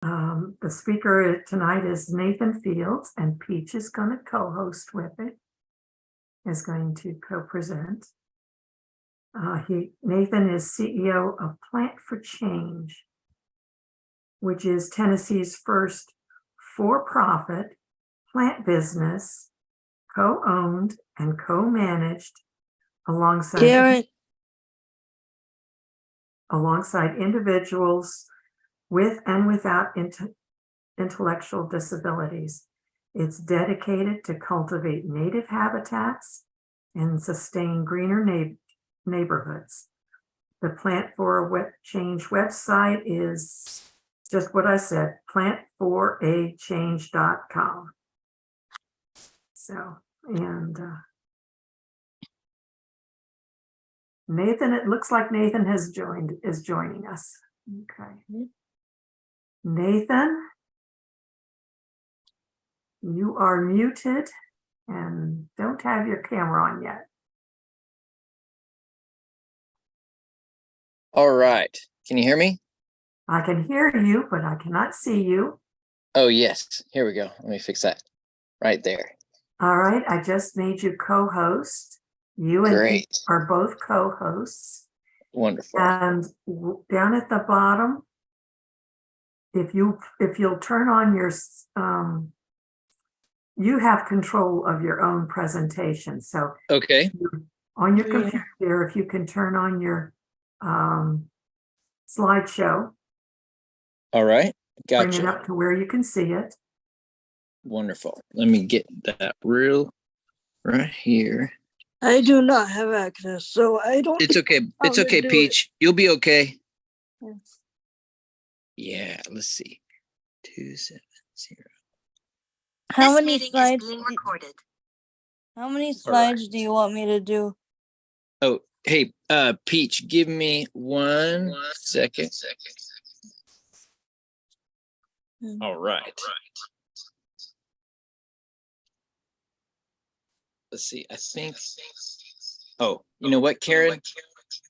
The speaker tonight is Nathan Fields, and Peach is going to co-host with it, is going to co-present. Nathan is CEO of Plant for Change, which is Tennessee's first for-profit plant business, co-owned and co-managed alongside individuals with and without intellectual disabilities. It's dedicated to cultivate native habitats and sustain greener neighborhoods. The Plant for Change website is just what I said, plantforachange.com. So, and Nathan, it looks like Nathan is joining us. Okay. Nathan, you are muted and don't have your camera on yet. All right. Can you hear me? I can hear you, but I cannot see you. Oh, yes. Here we go. Let me fix that right there. All right. I just made you co-host. You and Pete are both co-hosts. Wonderful. And down at the bottom, if you'll turn on your, you have control of your own presentation. So okay, on your computer, if you can turn on your slideshow. All right, gotcha. Bring it up to where you can see it. Wonderful. Let me get that right here. I do not have access, so I don't. It's okay. It's okay, Peach. You'll be okay. Yes. Yeah, let's see. 270. How many slides? How many slides do you want me to do? Oh, hey, Peach, give me 1 second. All right. Let's see. I think. Oh, you know what, Karen?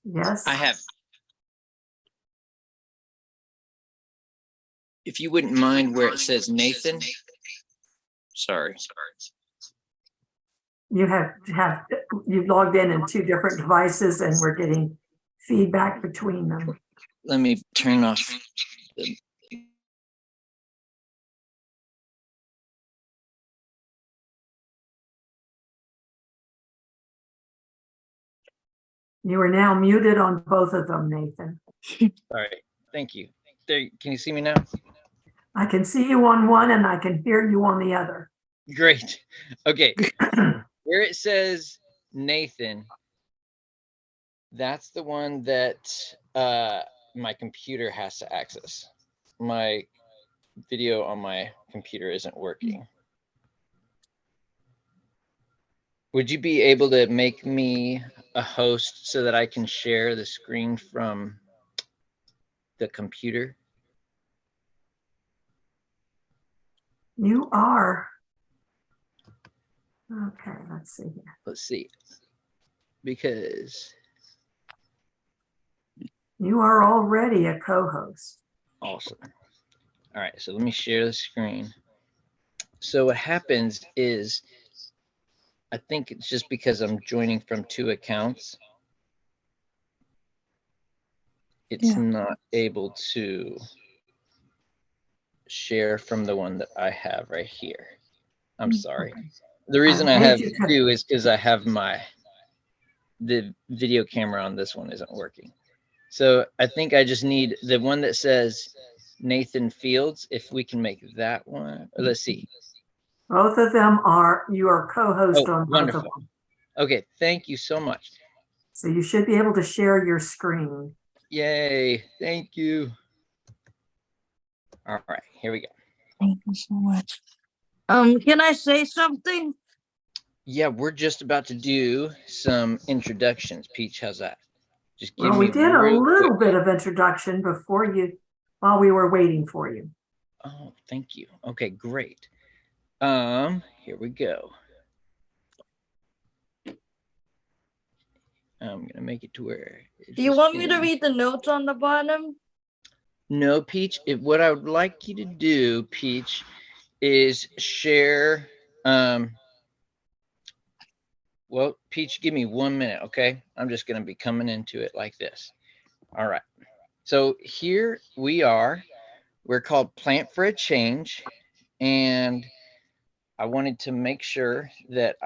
Yes. I have. If you wouldn't mind where it says Nathan. Sorry. You've logged in 2 different devices and we're getting feedback between them. Let me turn off. You are now muted on both of them, Nathan. All right. Thank you. There. Can you see me now? I can see you on one and I can hear you on the other. Great. Okay. Where it says Nathan, that's the one that my computer has to access. My video on my computer isn't working. Would you be able to make me a host so that I can share the screen from the computer? You are. Okay, let's see here. Let's see. Because you are already a co-host. Awesome. All right, so let me share the screen. So what happens is, I think it's just because I'm joining from 2 accounts. It's not able to share from the one that I have right here. I'm sorry. Okay. The reason I have 2 is because I have the video camera on this one isn't working. So I think I just need the one that says Nathan Fields. If we can make that one, let's see. Both of them you are co-host on wonderful. both of them. Okay, thank you so much. So you should be able to share your screen. Yay, thank you. All right, here we go. Thank you so much. Can I say something? Yeah, we're just about to do some introductions. Peach, how's that? Just give me we did a little bit of introduction while we were waiting for you. Oh, thank you. Okay, great. Here we go. I'm gonna make it to where. Do you want me to read the notes on the bottom? No, Peach. What I would like you to do, Peach, is share. Well, Peach, give me 1 minute, okay? I'm just going to be coming into it like this. All right. So here we are. We're called Plant for a Change. And I wanted to make sure that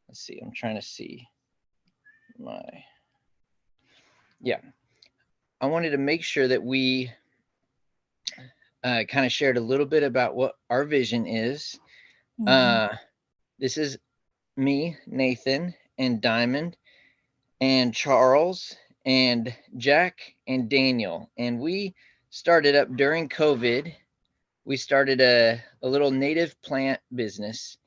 let's see, I'm trying to see yeah. I wanted to make sure that we kind of shared a little bit about what our vision is. This is me, Nathan, and Diamond, and Charles, and Jack, and Daniel. And we started up during COVID. We started a little native plant business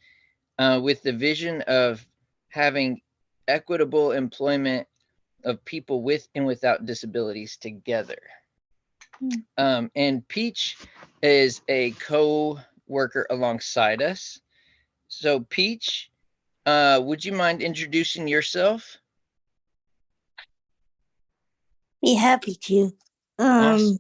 with the vision of having equitable employment of people with and without disabilities together. And Peach is a co-worker alongside us. So Peach, would you mind introducing yourself? Be happy to. Awesome.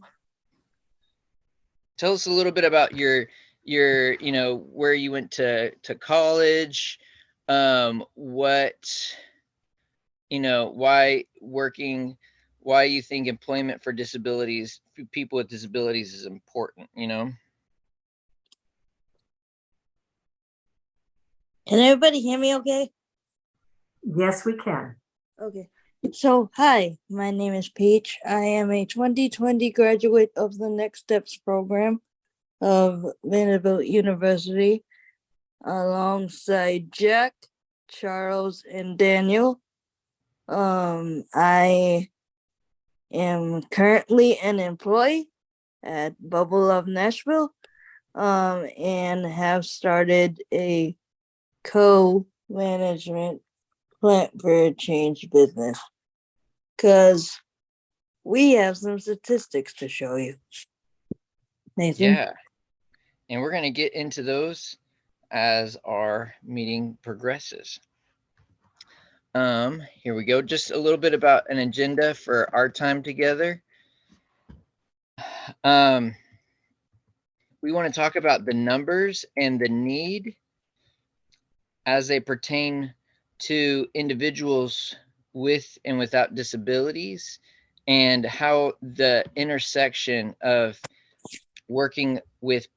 Tell us a little bit about your where you went to college, what, why you think employment for people with disabilities is important, Can everybody hear me okay? Yes, we can. Okay. So, hi, my name is Peach. I am a 2020 graduate of the Next Steps program of Vanderbilt University, alongside Jack, Charles, and Daniel. I am currently an employee at Bubble of Nashville, and have started a co-management Plant for a Change business, because we have some statistics to show you. Nathan? Yeah. And we're going to get into those as our meeting progresses. Here we go. Just a little bit about an agenda for our time together. We want to talk about the numbers and the need as they pertain to individuals with and without disabilities, and how the intersection of working with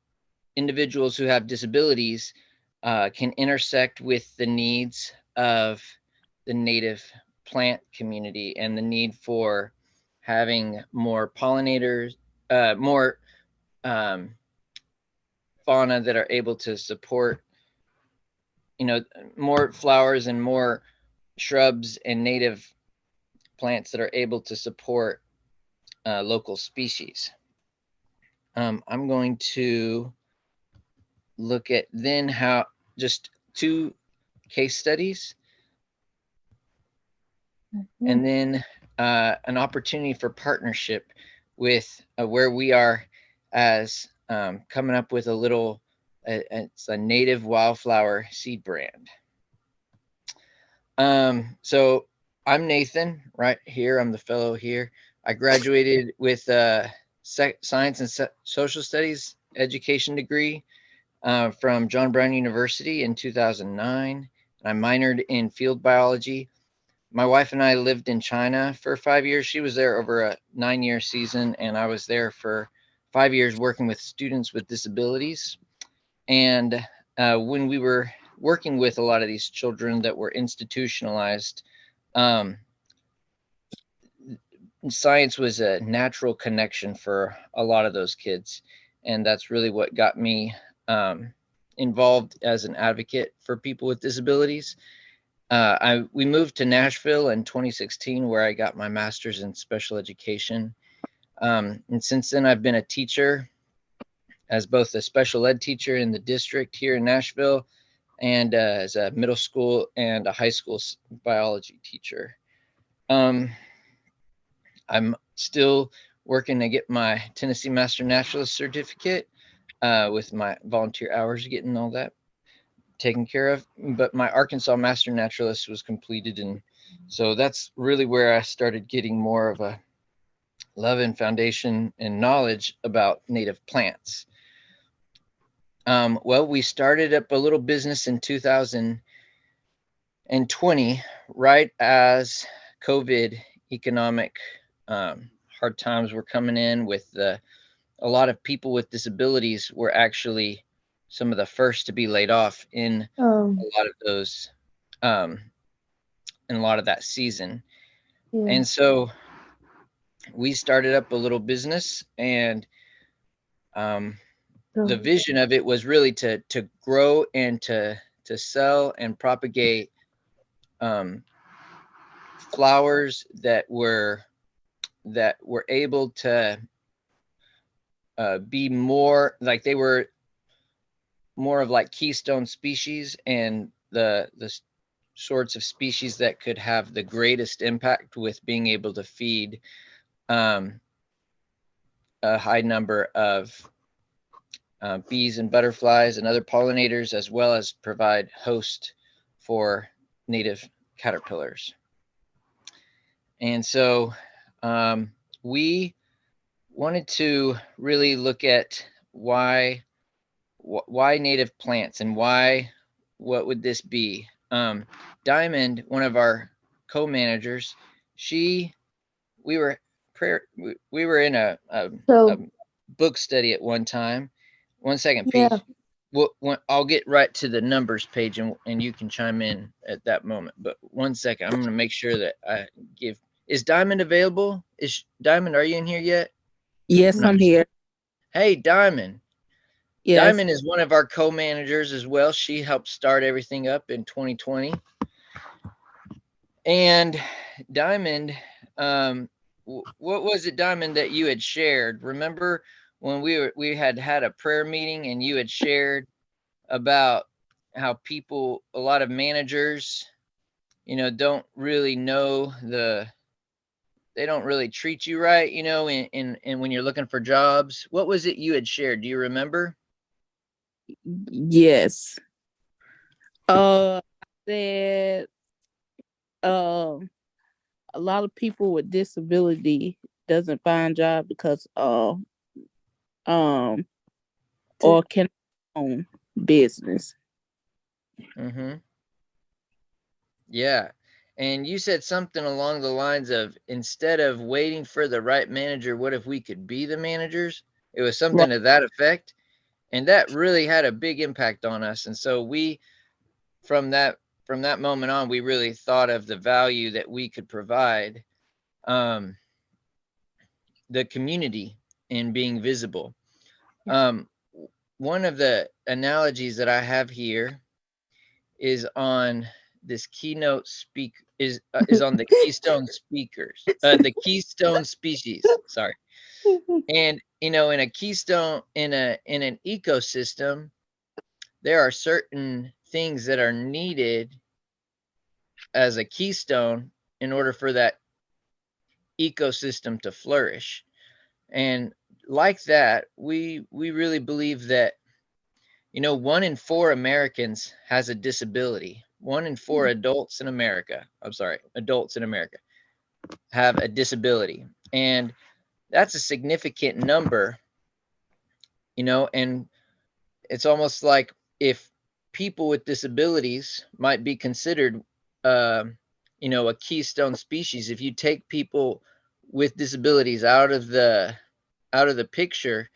individuals who have disabilities can intersect with the needs of the native plant community and the need for having more pollinators, more fauna that are able to support, more flowers and more shrubs and native plants that are able to support local species. I'm going to look at then how just 2 case studies, and then an opportunity for partnership with where we are as coming up with a little, it's a native wildflower seed brand. So I'm Nathan right here. I'm the fellow here. I graduated with science and social studies education degree from John Brown University in 2009. I minored in field biology. My wife and I lived in China for 5 years. She was there over a 9-year season, and I was there for 5 years working with students with disabilities. And when we were working with a lot of these children that were institutionalized, science was a natural connection for a lot of those kids. And that's really what got me involved as an advocate for people with disabilities. We moved to Nashville in 2016, where I got my master's in special education. And since then, I've been a teacher, as both a special ed teacher in the district here in Nashville, and as a middle school and a high school biology teacher. I'm still working to get my Tennessee Master Naturalist certificate with my volunteer hours, getting all that taken care of. But my Arkansas Master Naturalist was completed, and so that's really where I started getting more of a love and foundation and knowledge about native plants. Well, we started up a little business in 2020, right as COVID economic hard times were coming in with a lot of people with disabilities were actually some of the first to be laid off in a lot of those, in a lot of that season. Yeah. And so we started up a little business, and the vision of it was really to grow and to sell and propagate flowers that were able to be more like, they were more of like keystone species, and the sorts of species that could have the greatest impact with being able to feed a high number of bees and butterflies and other pollinators, as well as provide host for native caterpillars. And so we wanted to really look at why native plants, and what would this be? Diamond, one of our co-managers, we were in a book study at one time. One second, Pete. Yeah. Well, I'll get right to the numbers page, and you can chime in at that moment. But one second, I'm going to make sure that I give. Is Diamond available? Is Diamond, are you in here yet? Yes, No. I'm here. Hey, Diamond. Yes. Diamond is one of our co-managers as well. She helped start everything up in 2020. And Diamond, what was it, Diamond, that you had shared? Remember when we had a prayer meeting, and you had shared about how a lot of managers, don't really know they don't really treat you right, in when you're looking for jobs. What was it you had shared? Do you remember? Yes. I said a lot of people with disability doesn't find job because or can own business. Mm-hmm. Yeah. And you said something along the lines of, instead of waiting for the right manager, what if we could be the managers? It was something to that effect. And that really had a big impact on us. And so from that moment on, we really thought of the value that we could provide the community in being visible. One of the analogies that I have here is on this keynote speak is on the keystone speakers, the keystone species. Sorry. And in a keystone, in an ecosystem, there are certain things that are needed as a keystone in order for that ecosystem to flourish. And like that, we really believe that 1 in 4 Americans has a disability. 1 in 4 adults in America have a disability. And that's a significant number, and it's almost like if people with disabilities might be considered, a keystone species. If you take people with disabilities out of the picture,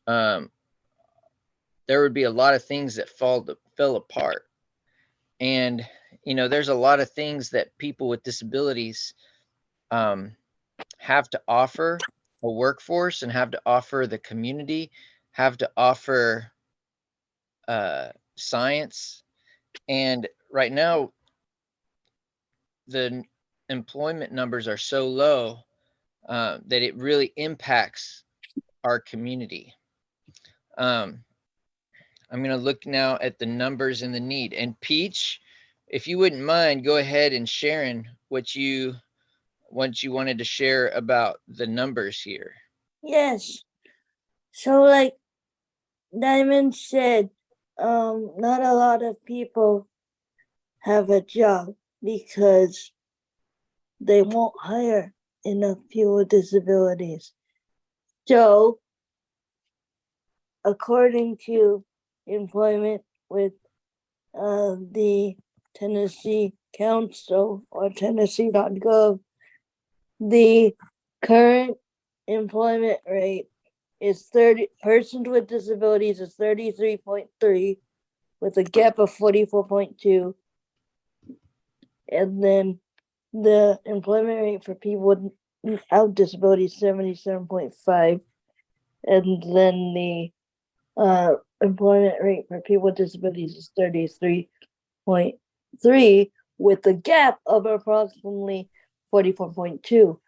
there would be a lot of things that fell apart. And there's a lot of things that people with disabilities have to offer a workforce, and have to offer the community, have to offer science. And right now, the employment numbers are so low that it really impacts our community. I'm going to look now at the numbers and the need. And Peach, if you wouldn't mind, go ahead and sharing what you wanted to share about the numbers here. Yes. So like Diamond said, not a lot of people have a job because they won't hire enough people with disabilities. So, according to employment with the Tennessee Council or Tennessee.gov, the current employment rate is 30 persons with disabilities is 33.3 with a gap of 44.2. And then the employment rate for people without disabilities 77.5. And then the employment rate for people with disabilities is 33.3 with a gap of approximately 44.2.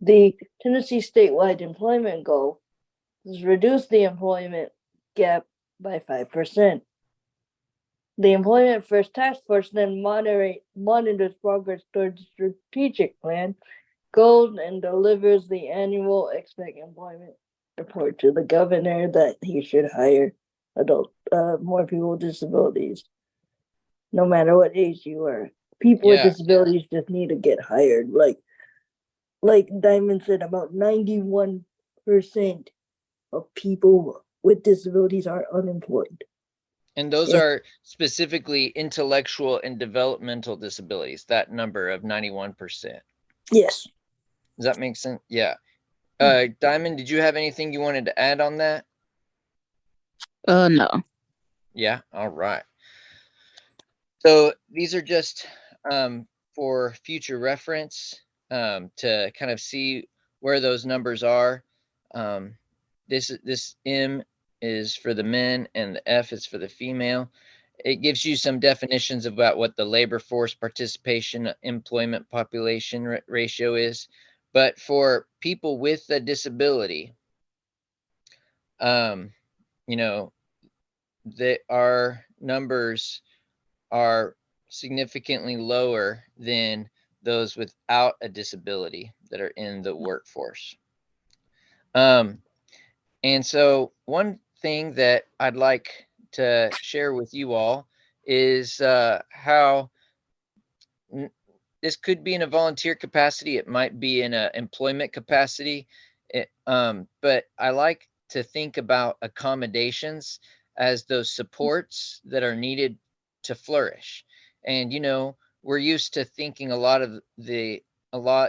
The Tennessee statewide employment goal is reduce the employment gap by 5%. The Employment First Task Force then monitors progress towards the strategic plan, goals, and delivers the annual expect employment report to the governor that he should hire more people with disabilities, no matter what age you are. People with disabilities just need to get hired. Like Diamond said, about 91% of people with disabilities are unemployed. And those are specifically intellectual and developmental disabilities, that number of 91%. Yes. Does that make sense? Yeah. Diamond, did you have anything you wanted to add on that? No. Yeah. All right. So these are just for future reference to kind of see where those numbers are. This M is for the men and the F is for the female. It gives you some definitions about what the labor force participation employment population ratio is. But for people with a disability, you know, our numbers are significantly lower than those without a disability that are in the workforce. And so one thing that I'd like to share with you all is how this could be in a volunteer capacity. It might be in an employment capacity. But I like to think about accommodations as those supports that are needed to flourish. And, you know, we're used to thinking a lot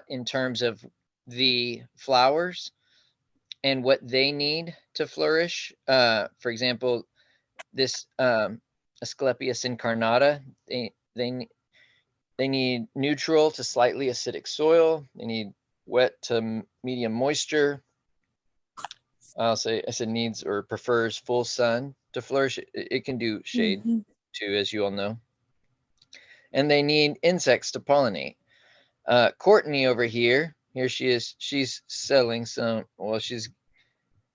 in terms of the flowers and what they need to flourish. For example, this Asclepias incarnata, they need neutral to slightly acidic soil. They need wet to medium moisture. I said needs or prefers full sun to flourish. It can do shade too, as you all know. And they need insects to pollinate. Courtney over here she is. She's selling some. Well, she's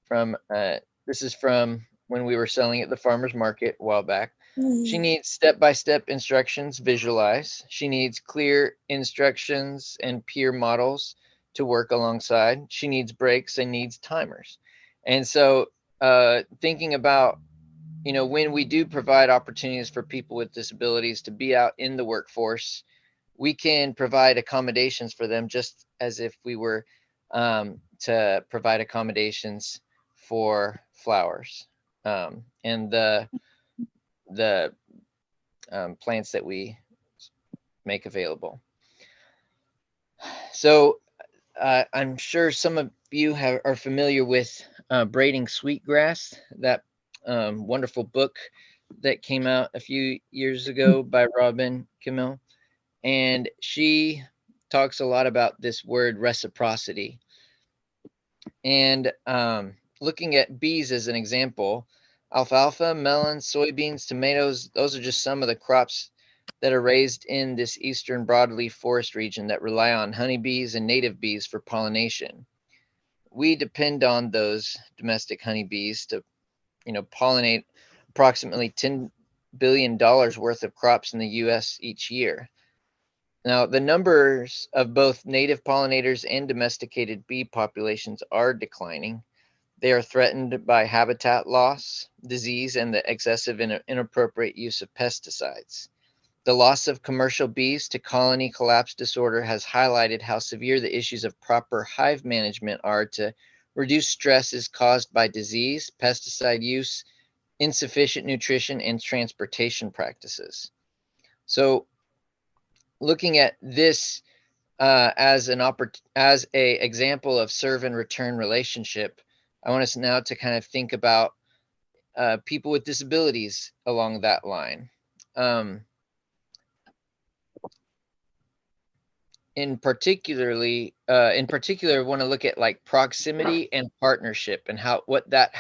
from. This is from when we were selling at the farmers market a while back. She needs step-by-step instructions visualized. She needs clear instructions and peer models to work alongside. She needs breaks and needs timers. And so thinking about, you know, when we do provide opportunities for people with disabilities to be out in the workforce, we can provide accommodations for them just as if we were to provide accommodations for flowers and the plants that we make available. So I'm sure some of you are familiar with Braiding Sweetgrass, that wonderful book that came out a few years ago by Robin Kimmel. And she talks a lot about this word reciprocity. And looking at bees as an example, alfalfa, melons, soybeans, tomatoes, those are just some of the crops that are raised in this eastern broadleaf forest region that rely on honeybees and native bees for pollination. We depend on those domestic honeybees to, you know, pollinate approximately $10 billion worth of crops in the US each year. Now, the numbers of both native pollinators and domesticated bee populations are declining. They are threatened by habitat loss, disease, and the excessive and inappropriate use of pesticides. The loss of commercial bees to colony collapse disorder has highlighted how severe the issues of proper hive management are to reduce stresses caused by disease, pesticide use, insufficient nutrition, and transportation practices. So looking at this as a example of serve and return relationship, I want us now to kind of think about people with disabilities along that line. In particular, want to look at like proximity and partnership and what that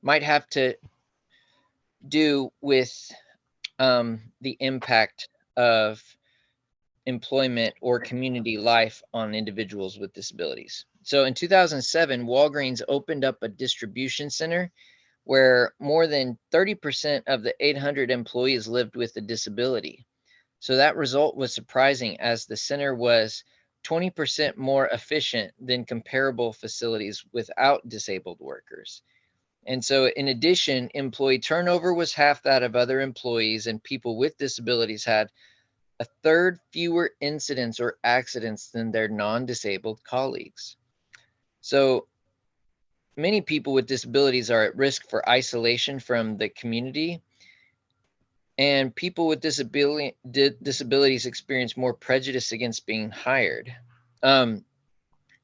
might have to do with the impact of employment or community life on individuals with disabilities. So in 2007, Walgreens opened up a distribution center where more than 30% of the 800 employees lived with a disability. So that result was surprising, as the center was 20% more efficient than comparable facilities without disabled workers. And so in addition, employee turnover was half that of other employees, and people with disabilities had a third fewer incidents or accidents than their non-disabled colleagues. So many people with disabilities are at risk for isolation from the community, and people with disabilities experience more prejudice against being hired.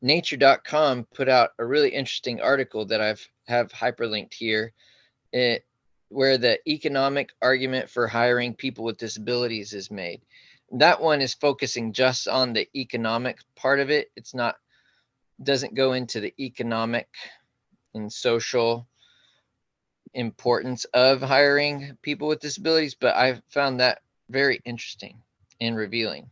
Nature.com put out a really interesting article that have hyperlinked here, where the economic argument for hiring people with disabilities is made. That one is focusing just on the economic part of it. Doesn't go into the economic and social importance of hiring people with disabilities, but I found that very interesting and revealing.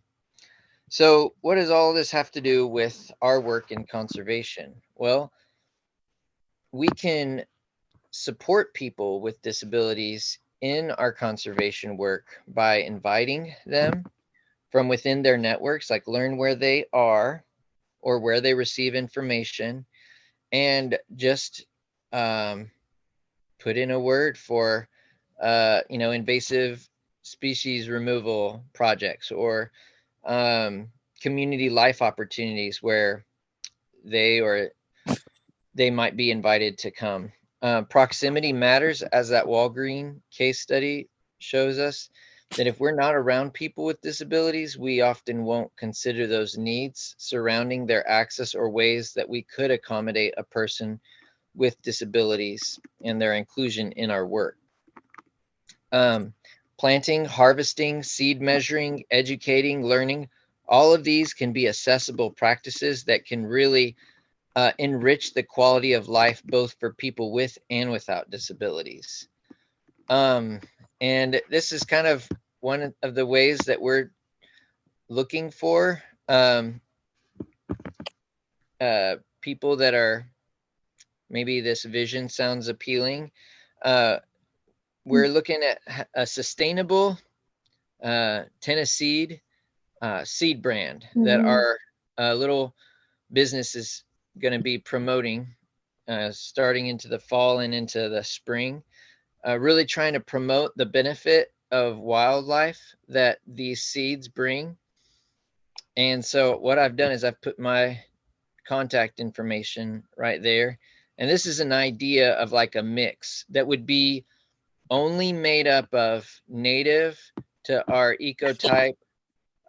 So what does all this have to do with our work in conservation? Well, we can support people with disabilities in our conservation work by inviting them from within their networks, like learn where they are or where they receive information, and just put in a word for invasive species removal projects, or community life opportunities where they might be invited to come. Proximity matters, as that Walgreen case study shows us, that if we're not around people with disabilities, we often won't consider those needs surrounding their access or ways that we could accommodate a person with disabilities and their inclusion in our work. Planting, harvesting, seed measuring, educating, learning, all of these can be accessible practices that can really enrich the quality of life, both for people with and without disabilities. And this is kind of one of the ways that we're looking for people that are, maybe this vision sounds appealing. We're looking at a sustainable Tennessee seed brand that our little business is going to be promoting starting into the fall and into the spring, really trying to promote the benefit of wildlife that these seeds bring. And so what I've done is I've put my contact information right there. And this is an idea of like a mix that would be only made up of native to our ecotype,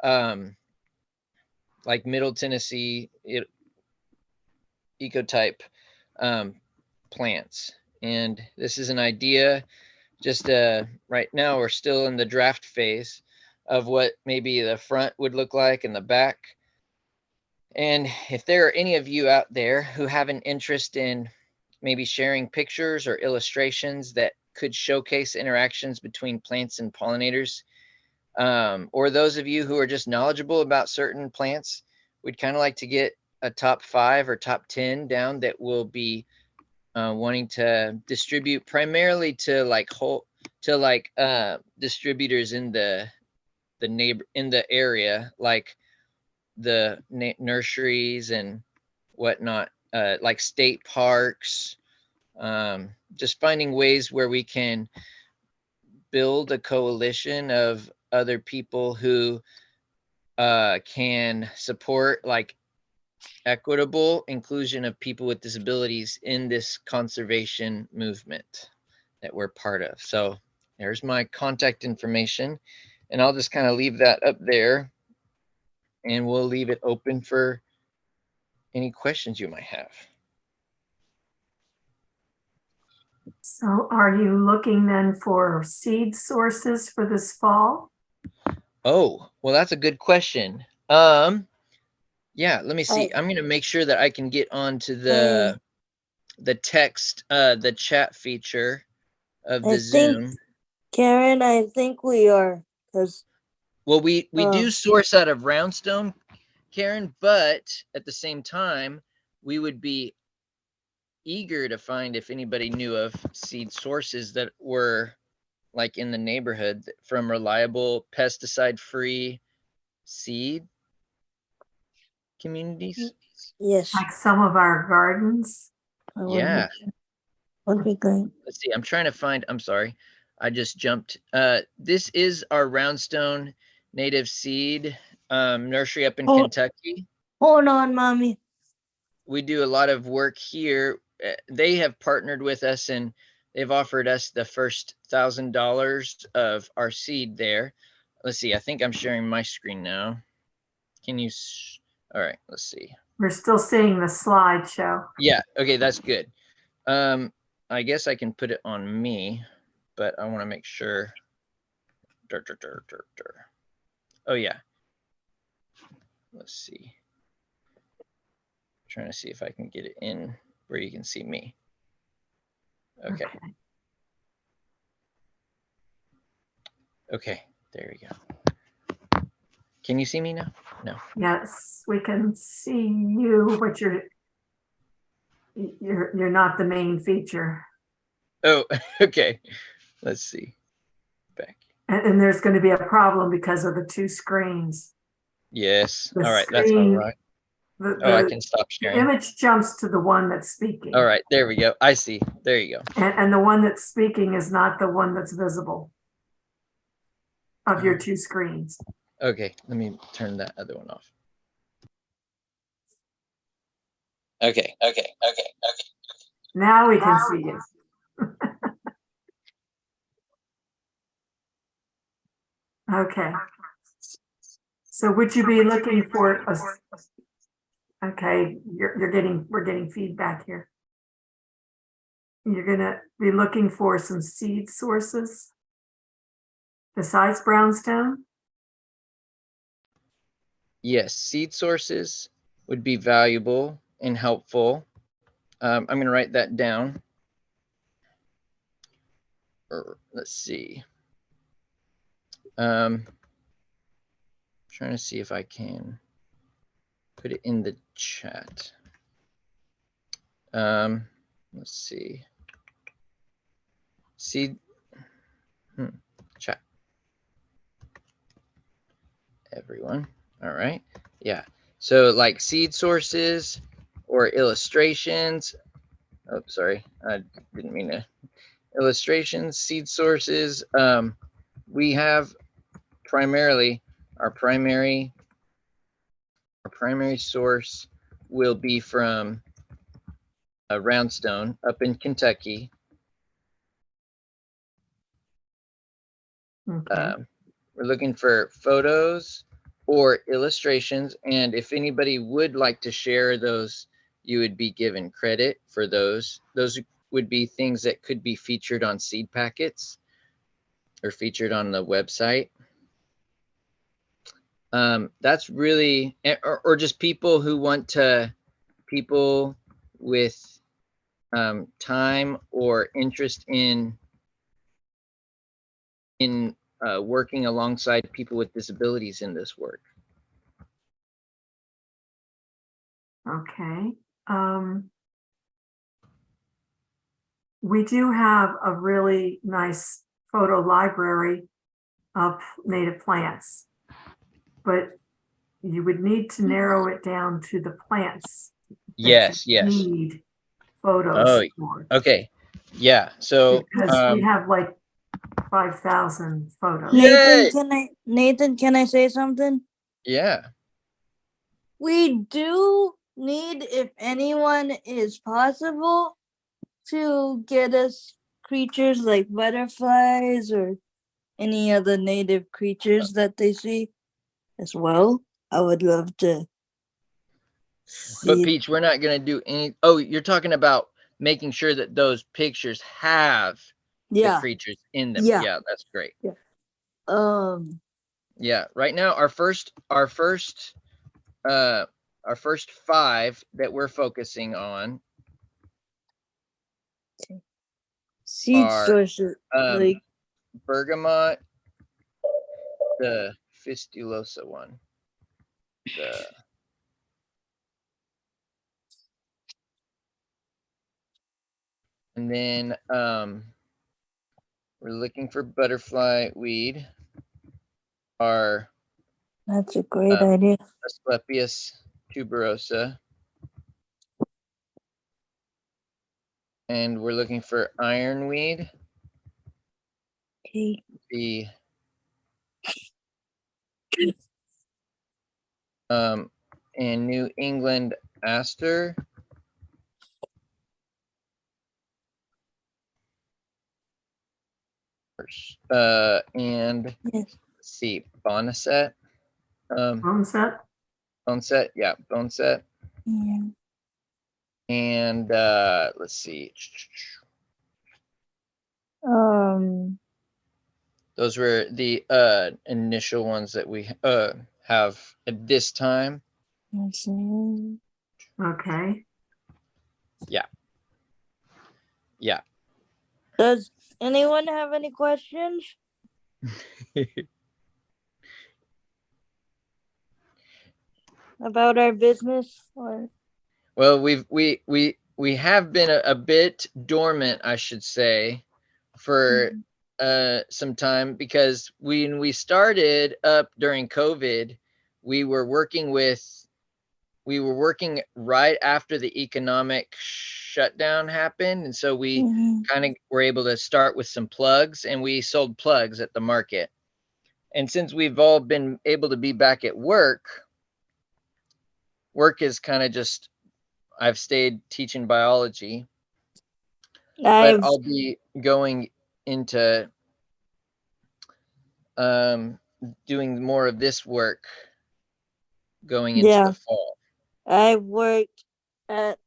like Middle Tennessee ecotype plants. And this is an idea. Just right now we're still in the draft phase of what maybe the front would look like and the back. And if there are any of you out there who have an interest in maybe sharing pictures or illustrations that could showcase interactions between plants and pollinators, or those of you who are just knowledgeable about certain plants, we'd kind of like to get a top 5 or top 10 down that will be wanting to distribute primarily to distributors in the area, like the nurseries and whatnot, like state parks, just finding ways where we can build a coalition of other people who can support like equitable inclusion of people with disabilities in this conservation movement that we're part of. So there's my contact information, and I'll just kind of leave that up there, and we'll leave it open for any questions you might have. So are you looking then for seed sources for this fall? Oh, well, that's a good question. Yeah, let me see. I'm going to make sure that I can get onto the text, the chat feature of the Zoom. Karen, I think we are, because Well, we do source out of Roundstone, Karen, but at the same time, we would be eager to find if anybody knew of seed sources that were like in the neighborhood from reliable pesticide-free seed communities. yes, Like some of our gardens? Yeah. would be great. Let's see. I'm trying to find. I'm sorry. I just jumped. This is our Roundstone native seed nursery up in Kentucky. Hold on, mommy. We do a lot of work here. They have partnered with us, and they've offered us the first $1,000 of our seed there. Let's see. I think I'm sharing my screen now. Can you? All right. Let's see. We're still seeing the slideshow. Yeah. Okay. That's good. I guess I can put it on me, but I want to make sure. Oh yeah. Let's see. Trying to see if I can get it in where you can see me. Okay. Okay. There we go. Can you see me now? No. Yes, we can see you, but you're not the main feature. Oh, okay. Let's see. Back. And there's going to be a problem because of the two screens. Yes. The All right. That's all screen, right. The Oh, I can stop the sharing. image jumps to the one that's speaking. All right. There we go. I see. There you go. And the one that's speaking is not the one that's visible of your two screens. Okay. Let me turn that other one off. Okay. Now we can see you. Okay. So would you be looking for a, okay, we're getting feedback here. You're gonna be looking for some seed sources besides brownstone? Yes, seed sources would be valuable and helpful. I'm going to write that down. Let's see. Trying to see if I can put it in the chat. Let's see. Seed. Chat. Everyone. All right. Yeah. So like seed sources or illustrations. Oh, sorry. I didn't mean to. Illustrations, seed sources. We have primarily our primary source will be from a Roundstone up in Kentucky. Okay. We're looking for photos or illustrations, and if anybody would like to share those, you would be given credit for those. Those would be things that could be featured on seed packets or featured on the website. That's really, or just people who want to, people with time or interest in working alongside people with disabilities in this work. Okay. We do have a really nice photo library of native plants, but you would need to narrow it down to the plants. Yes. Need photos Oh, for. okay. Yeah. So because we have like 5,000 photos. Yay! Nathan, can I say something? Yeah. We do need, if anyone is possible, to get us creatures like butterflies or any other native creatures that they see as well. I would love to But see. Peach, we're not gonna do any. Oh, you're talking about making sure that those pictures have the Yeah, creatures in them. Yeah. Yeah, that's great. um, Yeah. Right now, our first 5 that we're focusing on seed are sources like bergamot, the fistulosa one, the and then we're looking for butterfly weed, our that's a great idea. Asclepias tuberosa, and we're looking for ironweed, Okay. the and New England aster, and Yes. let's see, boneset, Onset, boneset, yeah, boneset, Yeah. and let's see, those were the initial ones that we have at this time. Let's see. okay. Yeah. Does anyone have any questions about our business? Or Well, we have been a bit dormant, I should say, for some time, because when we started up during COVID, we were working right after the economic shutdown happened, and so we kind of were able to start with some plugs, and we sold plugs at the market. And since we've all been able to be back at work is kind of just, I've stayed teaching biology, but I'll be going into doing more of this work going into the fall. I worked at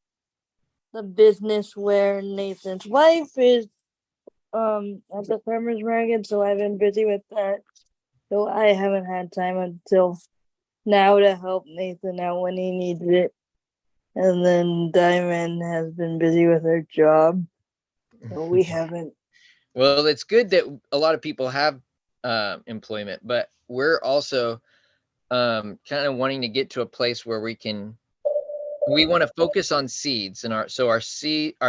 the business where Nathan's wife is at the farmer's market, so I've been busy with that. So I haven't had time until now to help Nathan out when he needs it. And then Diamond has been busy with her job. So we haven't. Well, it's good that a lot of people have employment, but we're also kind of wanting to get to a place where we want to focus on seeds, and our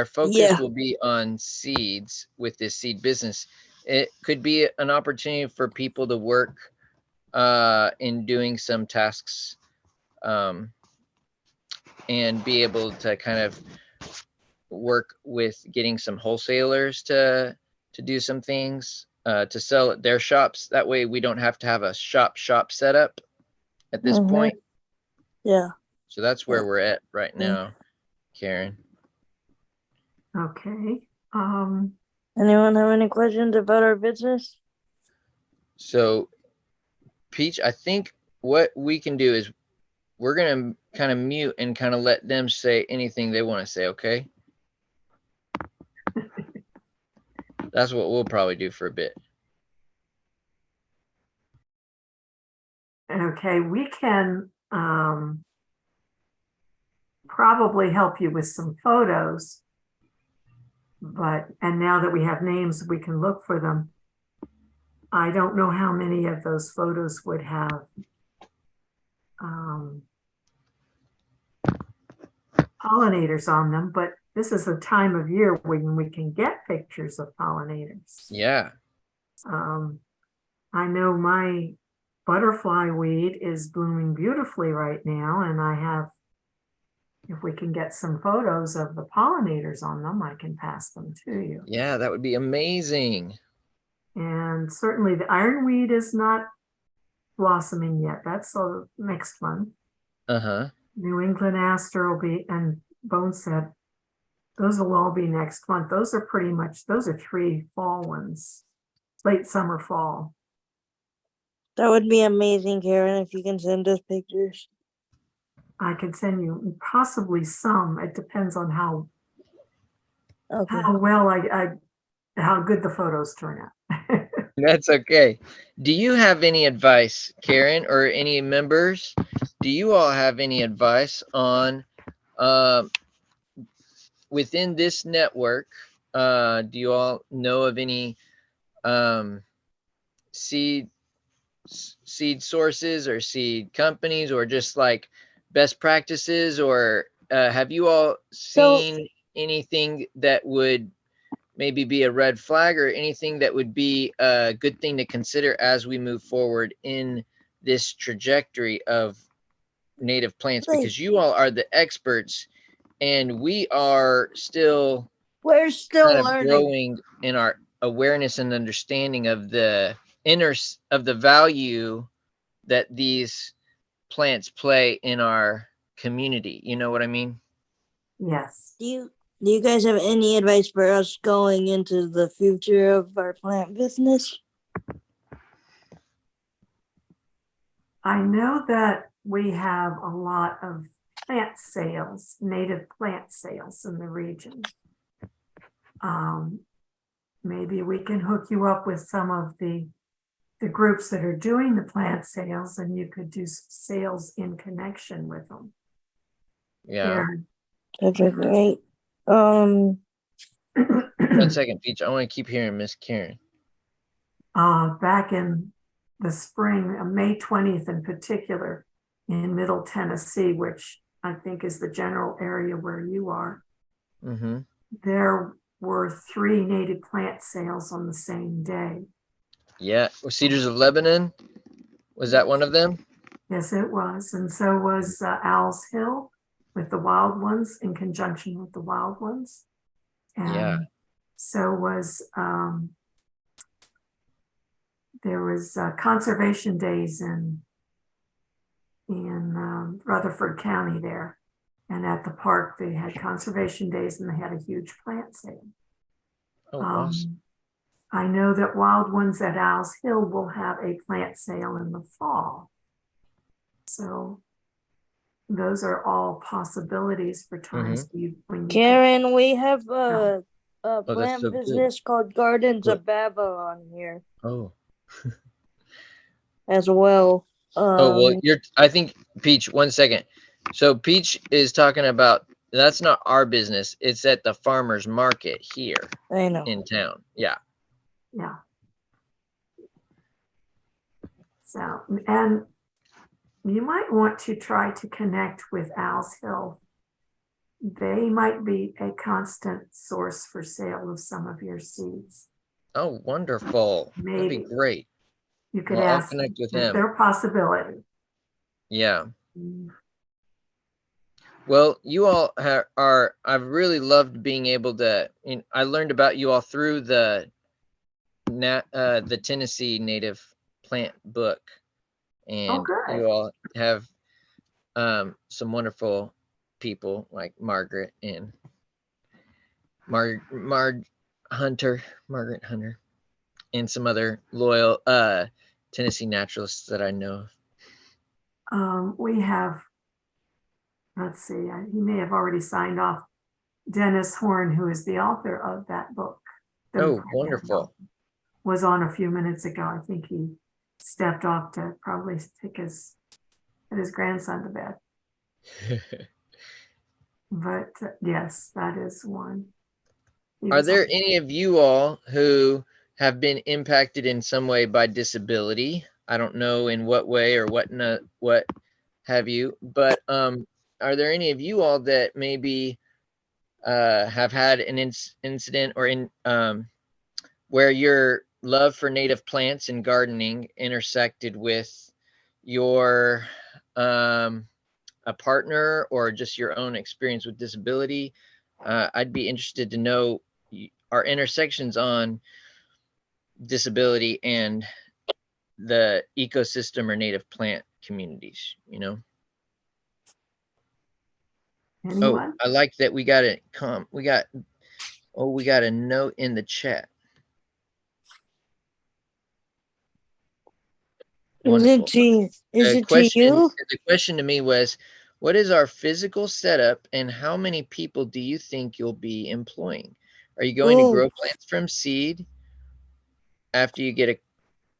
focus will be on seeds with this seed business. It could be an opportunity for people to work in doing some tasks and be able to kind of work with getting some wholesalers to do some things to sell at their shops. That way we don't have to have a shop set up at this point. Yeah. So that's where we're at right now, Karen. Okay. Anyone have any questions about our business? So Peach, I think what we can do is we're going to kind of mute and kind of let them say anything they want to say, okay? That's what we'll probably do for a bit. Okay, we can probably help you with some photos, and now that we have names, we can look for them. I don't know how many of those photos would have pollinators on them, but this is a time of year when we can get pictures of pollinators. Yeah. I know my butterfly weed is blooming beautifully right now, and I have, if we can get some photos of the pollinators on them, I can pass them to you. Yeah, that would be amazing. And certainly the ironweed is not blossoming yet. That's next month. Uh-huh. New England aster will be, and boneset, those will all be next month. Those are pretty much, those are 3 fall ones, late summer, fall. That would be amazing, Karen, if you can send us pictures. I could send you possibly some. It depends on how Okay. well how good the photos turn out. That's okay. Do you have any advice, Karen, or any members? Do you all have any advice on within this network? Do you all know of any seed sources or seed companies, or just like best practices, or have you all seen anything that would maybe be a red flag, or anything that would be a good thing to consider as we move forward in this trajectory of native plants? Because you all are the experts and we are still We're still kind of learning. growing in our awareness and understanding of the of the value that these plants play in our community. You know what I mean? Yes. Do you guys have any advice for us going into the future of our plant business? I know that we have a lot of plant sales, native plant sales in the region. Maybe we can hook you up with some of the groups that are doing the plant sales, and you could do sales in connection with them. Yeah. That'd be great. 1 second, Peach. I want to keep hearing Miss Karen. Back in the spring, May 20th in particular, in Middle Tennessee, which I think is the general area where you are, there were 3 native plant sales on the same day. Yeah. Cedars of Lebanon, was that one of them? Yes, it was. And so was Owl's Hill with the wild ones, in conjunction with the wild ones. And yeah. so was, there was conservation days in Rutherford County there. And at the park, they had conservation days and they had a huge plant sale. Oh, awesome. I know that Wild Ones at Owl's Hill will have a plant sale in the fall. So those are all possibilities for times when you Karen, we have a that's plant so good. business called Gardens of Babylon here Oh. as well. Oh, well, I think Peach, 1 second. So Peach is talking about, that's not our business. It's at the farmer's market here I know. in town. Yeah. Yeah. So, and you might want to try to connect with Owl's Hill. They might be a constant source for sale of some of your seeds. Oh, wonderful. Maybe. That'd be great. You could Well, ask. I'll connect with Is him. there a possibility? Yeah. Well, you all are, I've really loved being able to, I learned about you all through the Tennessee native plant book. And you all have some wonderful people like Margaret and Margaret Hunter, and some other loyal Tennessee naturalists that I know. We have, let's see, he may have already signed off, Dennis Horn, who is the author of that book. Oh, wonderful. Was on a few minutes ago. I think he stepped off to probably put his grandson to bed. But yes, that is one. Are there any of you all who have been impacted in some way by disability? I don't know in what way or what have you, but are there any of you all that maybe have had an incident or in where your love for native plants and gardening intersected with your a partner or just your own experience with disability? I'd be interested to know our intersections on disability and the ecosystem or native plant communities, you know? Oh, Anyone? I like that we got we got a note in the chat. Wonderful. Is it to you? The question to me was, what is our physical setup and how many people do you think you'll be employing? Are you going to Ooh. grow plants from seed after you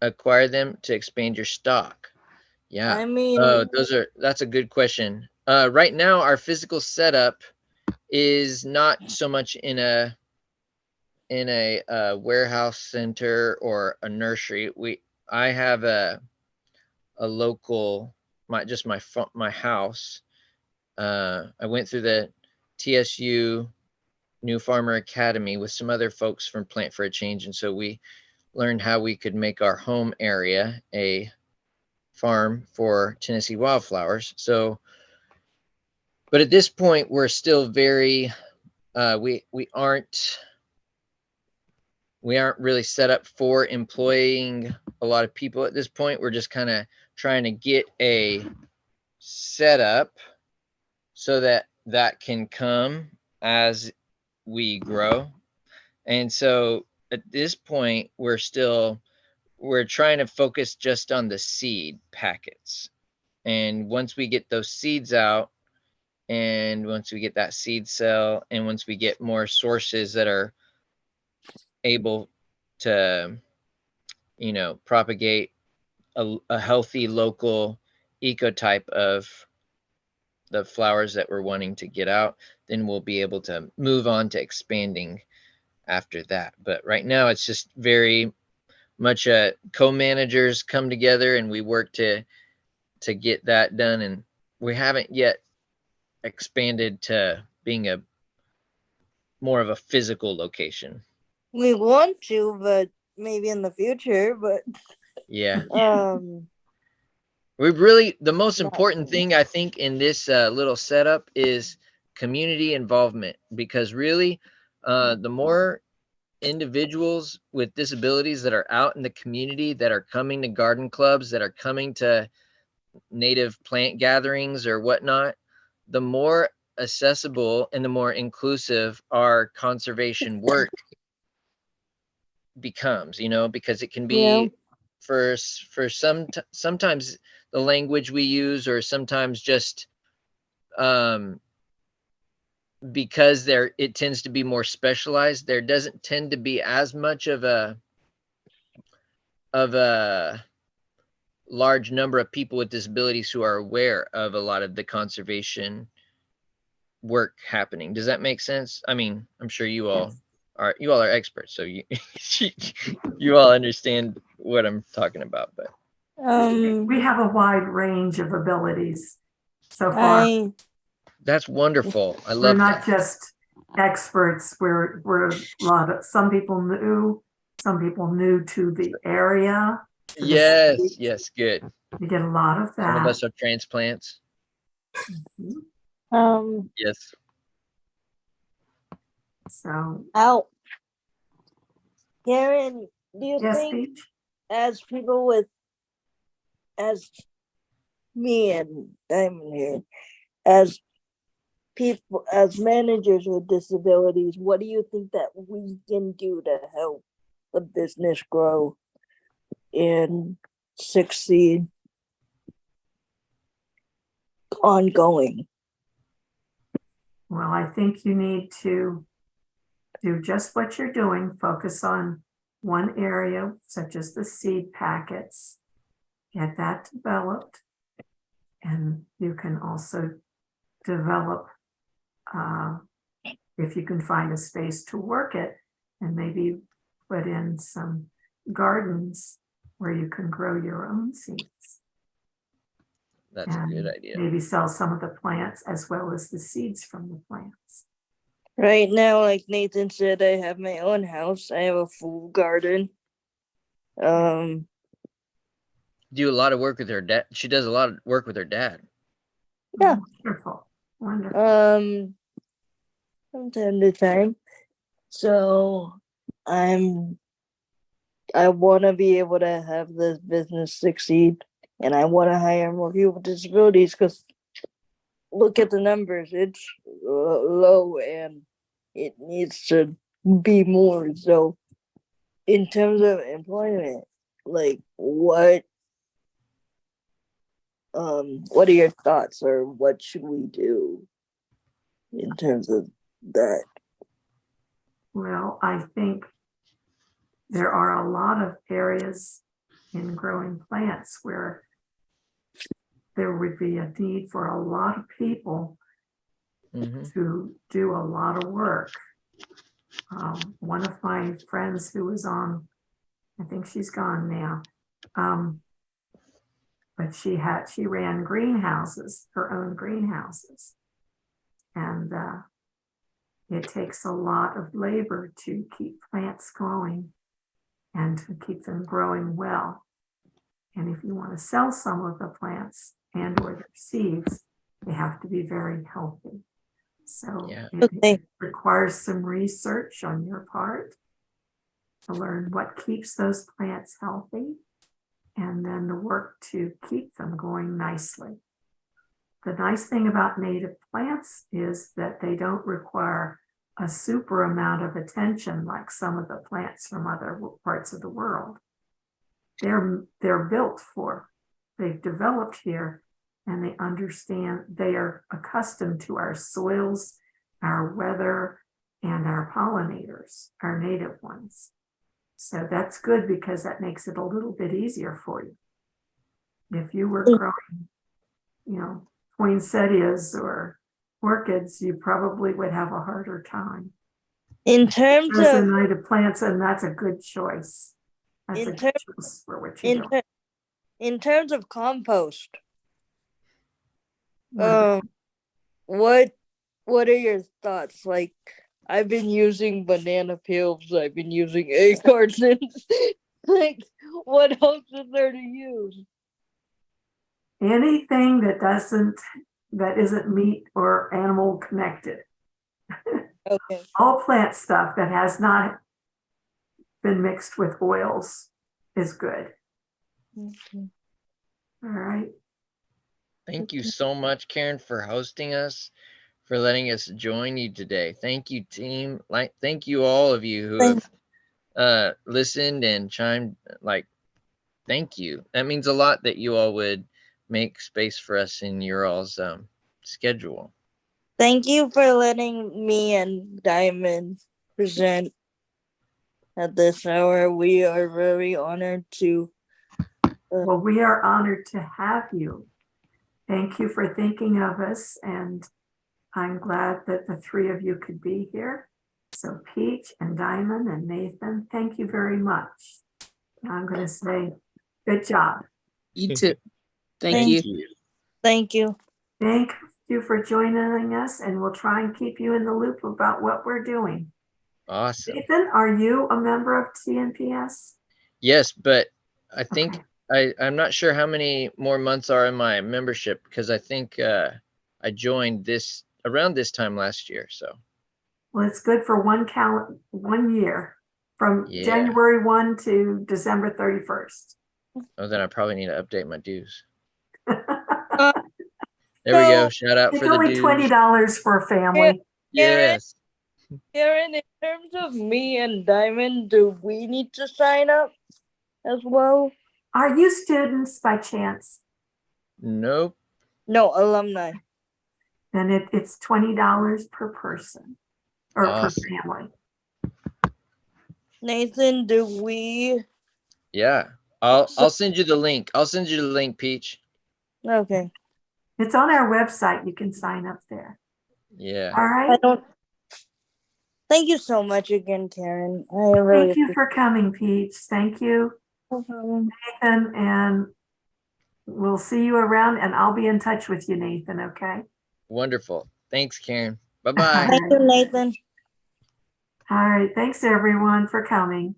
acquire them to expand your stock? Yeah. I mean, That's a good question. Right now, our physical setup is not so much in a warehouse center or a nursery. I have a local, my house. I went through the TSU New Farmer Academy with some other folks from Plant for a Change, and so we learned how we could make our home area a farm for Tennessee wildflowers. So, but at this point, we're still very we aren't really set up for employing a lot of people at this point. We're just kind of trying to get a setup so that can come as we grow. And so at this point, we're trying to focus just on the seed packets. And once we get those seeds out, and once we get that seed cell, and once we get more sources that are able to, propagate a healthy local ecotype of the flowers that we're wanting to get out, then we'll be able to move on to expanding after that. But right now, it's just very much co-managers come together and we work to get that done. And we haven't yet expanded to being a more of a physical location. we want to, but maybe in the future. But Yeah. The most important thing I think in this little setup is community involvement, because really the more individuals with disabilities that are out in the community, that are coming to garden clubs, that are coming to native plant gatherings or whatnot, the more accessible and the more inclusive our conservation work becomes, because it can be for sometimes the language we use, or sometimes just because it tends to be more specialized. There doesn't tend to be as much of a large number of people with disabilities who are aware of a lot of the conservation work happening. Does that make sense? I mean, I'm sure you all are experts, so you you all understand what I'm talking about. But we have a wide range of abilities so far. That's wonderful. I love We're not just experts. We're some people new to the area. Yes, good. We get a lot of that. Some of us are transplants. Yes. So Karen, do you think Peach? as people as me and Diamond here, as people, as managers with disabilities, what do you think that we can do to help the business grow and succeed ongoing? Well, I think you need to do just what you're doing. Focus on one area, such as the seed packets. Get that developed. And you can also develop, if you can find a space to work it, and maybe put in some gardens where you can grow your own seeds. That's a good idea. Maybe sell some of the plants as well as the seeds from the plants. Right now, like Nathan said, I have my own house. I have a full garden. Do a lot of work with her dad. She does a lot of work with her dad. Yeah. Wonderful. From time to time. So I'm I want to be able to have this business succeed, and I want to hire more people with disabilities because look at the numbers. It's low and it needs to be more. So, in terms of employment, like what are your thoughts, or what should we do in terms of that? Well, I think there are a lot of areas in growing plants where there would be a need for a lot of people Mhm. to do a lot of work. One of my friends who was on, I think she's gone now, but she ran greenhouses, her own greenhouses. And it takes a lot of labor to keep plants growing and to keep them growing well. And if you want to sell some of the plants and or their seeds, they have to be very healthy. So Yeah. it requires some research on your part to learn what keeps those plants healthy, and then the work to keep them going nicely. The nice thing about native plants is that they don't require a super amount of attention like some of the plants from other parts of the world. They're built for, they've developed here, and they understand, they are accustomed to our soils, our weather, and our pollinators, our native ones. So that's good because that makes it a little bit easier for you. If you were growing, poinsettias or orchids, you probably would have a harder time. In terms Those are of native plants, and that's a good choice. That's a good choice for what you're doing. in terms of compost, What what are your thoughts? Like, I've been using banana peels, I've been using egg cartons. Like, what else is there to use? anything that isn't meat or animal connected. Okay. All plant stuff that has not been mixed with oils is good. Okay. All right. Thank you so much, Karen, for hosting us, for letting us join you today. Thank you, team. Thank you, all of you who have listened and chimed. Thank you. That means a lot that you all would make space for us in your all's schedule. Thank you for letting me and Diamond present at this hour. We are very honored to. Well, we are honored to have you. Thank you for thinking of us, and I'm glad that the three of you could be here. So Peach and Diamond and Nathan, thank you very much. I'm going to say good job. You too. Thank you. Thank you. Thank you for joining us, and we'll try and keep you in the loop about what we're doing. Awesome. Nathan, are you a member of TNPS? Yes, but I think I'm not sure how many more months are in my membership, because I think I joined around this time last year. So. Well, it's good for 1 year from January 1 to December 31st. Oh, then I probably need to update my dues. Uh, There we go. Shout out It's for the only dues. $20 for a family. Yes. Karen, in terms of me and Diamond, do we need to sign up as well? Are you students by chance? Nope. No, alumni. Then it's $20 per person or Awesome. per family. Nathan, do we? Yeah. I'll send you the link. I'll send you the link, Peach. Okay. It's on our website. You can sign up there. Yeah. All right. Thank you so much again, Karen. Thank you for coming, Peach. Thank you, No problem. Nathan, and we'll see you around, and I'll be in touch with you, Nathan, okay? Wonderful. Thanks, Karen. Bye-bye. Thank you, Nathan. All right. Thanks, everyone, for coming.